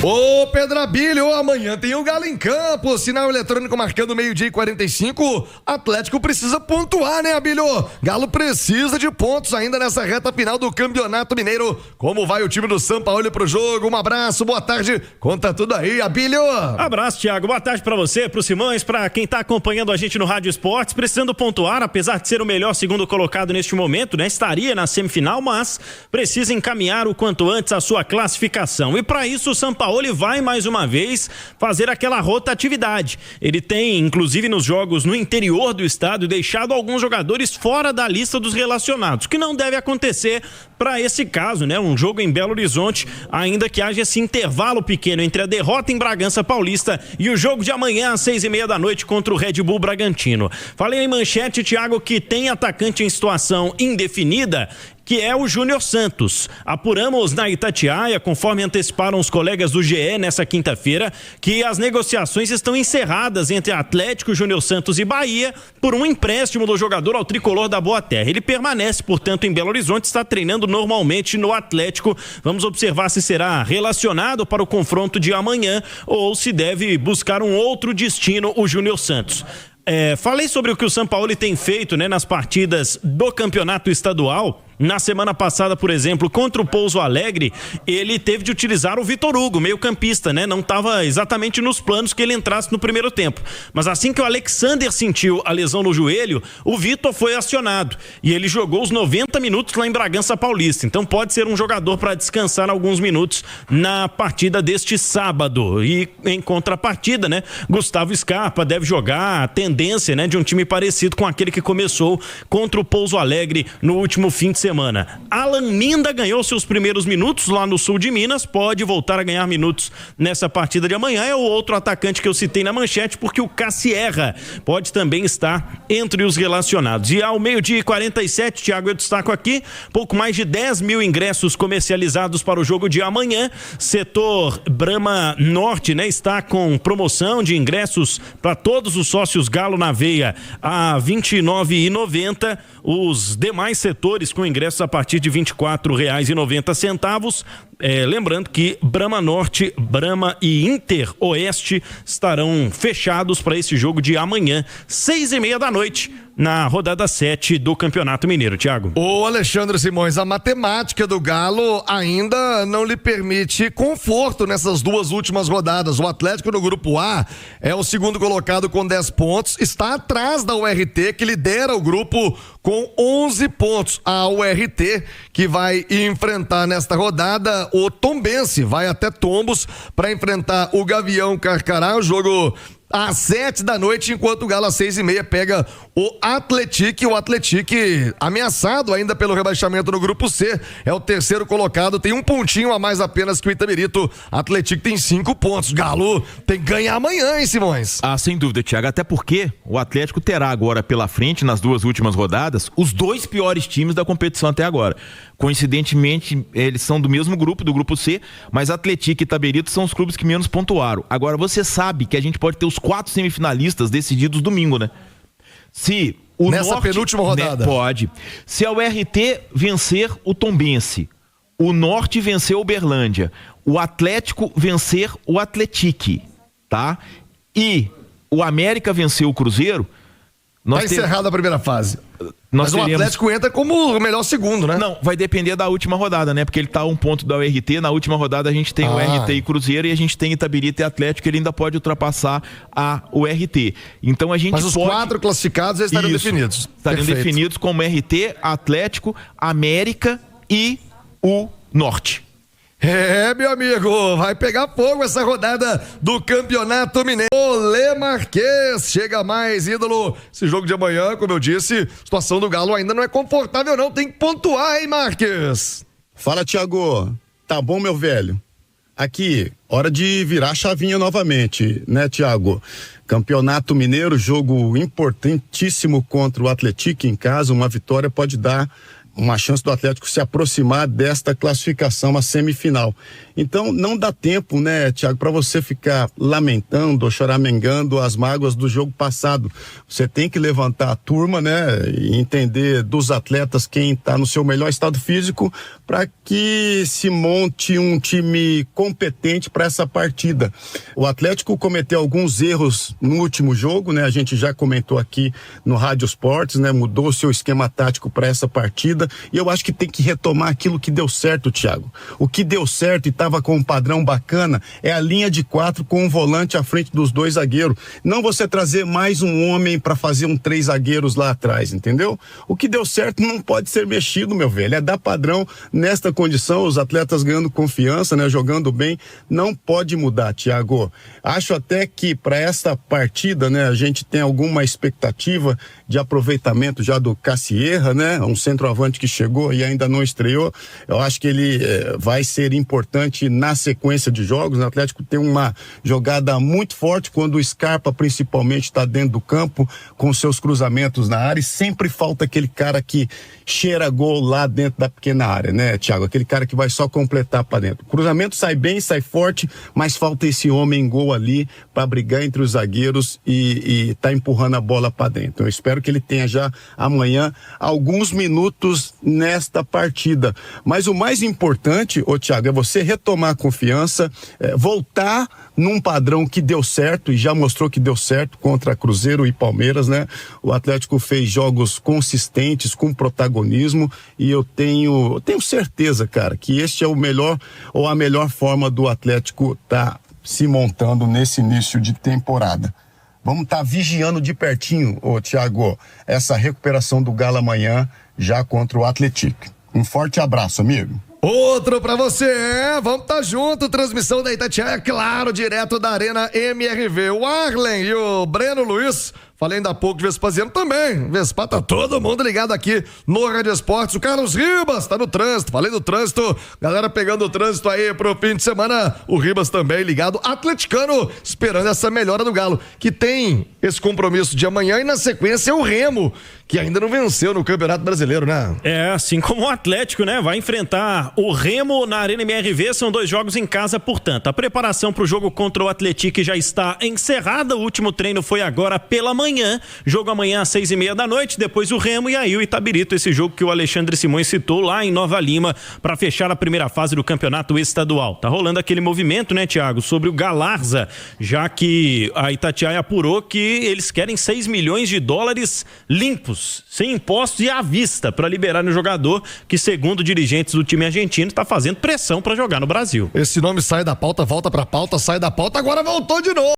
Ô Pedro Abílio, amanhã tem o Galo em campo, sinal eletrônico marcando 12:45, Atlético precisa pontuar, né, Abílio? Galo precisa de pontos ainda nessa reta final do Campeonato Mineiro. Como vai o time do Sampaoli pro jogo? Um abraço, boa tarde, conta tudo aí, Abílio. Abraço, Thiago, boa tarde pra você, pro Simões, pra quem tá acompanhando a gente no Rádio Esportes, precisando pontuar, apesar de ser o melhor segundo colocado neste momento, né, estaria na semifinal, mas precisa encaminhar o quanto antes a sua classificação, e pra isso o Sampaoli vai mais uma vez fazer aquela rotatividade. Ele tem, inclusive nos jogos no interior do estado, deixado alguns jogadores fora da lista dos relacionados, que não deve acontecer para esse caso, né? Um jogo em Belo Horizonte, ainda que haja esse intervalo pequeno entre a derrota em Bragança Paulista e o jogo de amanhã às 6:30 da noite contra o Red Bull Bragantino. Falei em manchete, Thiago, que tem atacante em situação indefinida, que é o Júnior Santos. Apuramos na Itatiaia, conforme anteciparam os colegas do GE nessa quinta-feira, que as negociações estão encerradas entre Atlético, Júnior Santos e Bahia por um empréstimo do jogador ao tricolor da Boa Terra. Ele permanece, portanto, em Belo Horizonte, está treinando normalmente no Atlético. Vamos observar se será relacionado para o confronto de amanhã ou se deve buscar um outro destino o Júnior Santos. Falei sobre o que o Sampaoli tem feito, né, nas partidas do campeonato estadual. Na semana passada, por exemplo, contra o Pouso Alegre, ele teve de utilizar o Vitor Hugo, meio campista, né? Não estava exatamente nos planos que ele entrasse no primeiro tempo. Mas assim que o Alexander sentiu a lesão no joelho, o Vitor foi acionado. E ele jogou os 90 minutos lá em Bragança Paulista. Então pode ser um jogador para descansar alguns minutos na partida deste sábado. E em contrapartida, né? Gustavo Scarpa deve jogar, a tendência, né, de um time parecido com aquele que começou contra o Pouso Alegre no último fim de semana. Alan Minda ganhou seus primeiros minutos lá no sul de Minas, pode voltar a ganhar minutos nessa partida de amanhã. É o outro atacante que eu citei na manchete, porque o Cassierra pode também estar entre os relacionados. E ao 12:47, Thiago, eu destaco aqui, pouco mais de 10 mil ingressos comercializados para o jogo de amanhã. Setor Brahma Norte, né, está com promoção de ingressos para todos os sócios Galo na Veia a R$ 29,90. Os demais setores com ingressos a partir de R$ 24,90. Lembrando que Brahma Norte, Brahma e Inter Oeste estarão fechados para esse jogo de amanhã, 6:30 da noite, na rodada 7 do Campeonato Mineiro, Thiago. Ô Alexandre Simões, a matemática do Galo ainda não lhe permite conforto nessas duas últimas rodadas. O Atlético no grupo A é o segundo colocado com 10 pontos, está atrás da URT, que lidera o grupo com 11 pontos. A URT que vai enfrentar nesta rodada o Tombense, vai até Tombos para enfrentar o Gavião Carcará, o jogo às 7 da noite, enquanto o Galo às 6:30 pega o Atlético. O Atlético, ameaçado ainda pelo rebaixamento no grupo C, é o terceiro colocado, tem um pontinho a mais apenas que o Itaberito. Atlético tem 5 pontos. Galo tem que ganhar amanhã, hein, Simões? Sem dúvida, Thiago, até porque o Atlético terá agora pela frente, nas duas últimas rodadas, os dois piores times da competição até agora. Coincidentemente, eles são do mesmo grupo, do grupo C, mas Atlético e Itaberito são os clubes que menos pontuaram. Agora, você sabe que a gente pode ter os 4 semifinalistas decididos domingo, né? Se o Nessa Norte, penúltima rodada. Né, pode. Se a URT vencer o Tombense, o Norte vencer o Uberlândia, o Atlético vencer o Atlético, tá? E o América vencer o Cruzeiro, Tá encerrada a primeira fase. Mas o Atlético entra como o melhor segundo, né? Não, vai depender da última rodada, né? Porque ele tá a 1 ponto da URT, na última rodada a gente tem o URT e Cruzeiro e a gente tem Itaberito e Atlético, ele ainda pode ultrapassar a URT. Então a gente Mas os 4 classificados eles estariam definidos. Estariam definidos como RT, Atlético, América e o Norte. Meu amigo, vai pegar fogo essa rodada do Campeonato Mineiro. Olê Marquês, chega mais, ídolo. Esse jogo de amanhã, como eu disse, a situação do Galo ainda não é confortável não, tem que pontuar, hein, Marquês? Fala, Thiago. Tá bom, meu velho? Aqui, hora de virar a chavinha novamente, né, Thiago? Campeonato Mineiro, jogo importantíssimo contra o Atlético em casa, uma vitória pode dar uma chance do Atlético se aproximar desta classificação à semifinal. Então não dá tempo, né, Thiago, para você ficar lamentando ou choramingando as mágoas do jogo passado. Você tem que levantar a turma, né, e entender dos atletas quem está no seu melhor estado físico para que se monte um time competente para essa partida. O Atlético cometeu alguns erros no último jogo, né? A gente já comentou aqui no Rádio Esportes, né? Mudou o seu esquema tático para essa partida e eu acho que tem que retomar aquilo que deu certo, Thiago. O que deu certo e estava com um padrão bacana é a linha de 4 com um volante à frente dos 2 zagueiros. Não você trazer mais um homem para fazer 3 zagueiros lá atrás, entendeu? O que deu certo não pode ser mexido, meu velho. É dar padrão nesta condição, os atletas ganhando confiança, né? Jogando bem, não pode mudar, Thiago. Acho até que para essa partida, né, a gente tem alguma expectativa de aproveitamento já do Cassierra, né? Um centroavante que chegou e ainda não estreou. Eu acho que ele vai ser importante na sequência de jogos. O Atlético tem uma jogada muito forte quando o Scarpa principalmente está dentro do campo com seus cruzamentos na área e sempre falta aquele cara que cheira gol lá dentro da pequena área, né, Thiago? Aquele cara que vai só completar para dentro. O cruzamento sai bem, sai forte, mas falta esse homem gol ali para brigar entre os zagueiros e tá empurrando a bola para dentro. Eu espero que ele tenha já amanhã alguns minutos nesta partida. Mas o mais importante, Thiago, é você retomar a confiança, voltar num padrão que deu certo e já mostrou que deu certo contra Cruzeiro e Palmeiras, né? O Atlético fez jogos consistentes, com protagonismo e eu tenho certeza, cara, que este é o melhor ou a melhor forma do Atlético tá se montando nesse início de temporada. Vamos estar vigiando de pertinho, Thiago, essa recuperação do Galo amanhã já contra o Atlético. Um forte abraço, amigo. Outro pra você, vamos tá junto, transmissão da Itatiaia, claro, direto da Arena MRV. O Arlen e o Breno Luiz, falei ainda há pouco de Vespasiano também. Vespá, tá todo mundo ligado aqui no Rádio Esportes. O Carlos Ribas tá no trânsito, falei do trânsito, galera pegando o trânsito aí pro fim de semana. O Ribas também ligado, atleticano, esperando essa melhora do Galo, que tem esse compromisso de amanhã e na sequência é o Remo, que ainda não venceu no Campeonato Brasileiro, né? Assim como o Atlético, né? Vai enfrentar o Remo na Arena MRV, são 2 jogos em casa, portanto. A preparação para o jogo contra o Atlético já está encerrada, o último treino foi agora pela manhã, jogo amanhã às 6:30 da noite, depois o Remo e aí o Itabirito, esse jogo que o Alexandre Simões citou lá em Nova Lima, para fechar a primeira fase do Campeonato Estadual. Tá rolando aquele movimento, né, Thiago, sobre o Galarza, já que a Itatiaia apurou que eles querem $6 milhões limpos, sem impostos e à vista, para liberar o jogador que, segundo dirigentes do time argentino, está fazendo pressão para jogar no Brasil. Esse nome sai da pauta, volta pra pauta, sai da pauta, agora voltou de novo.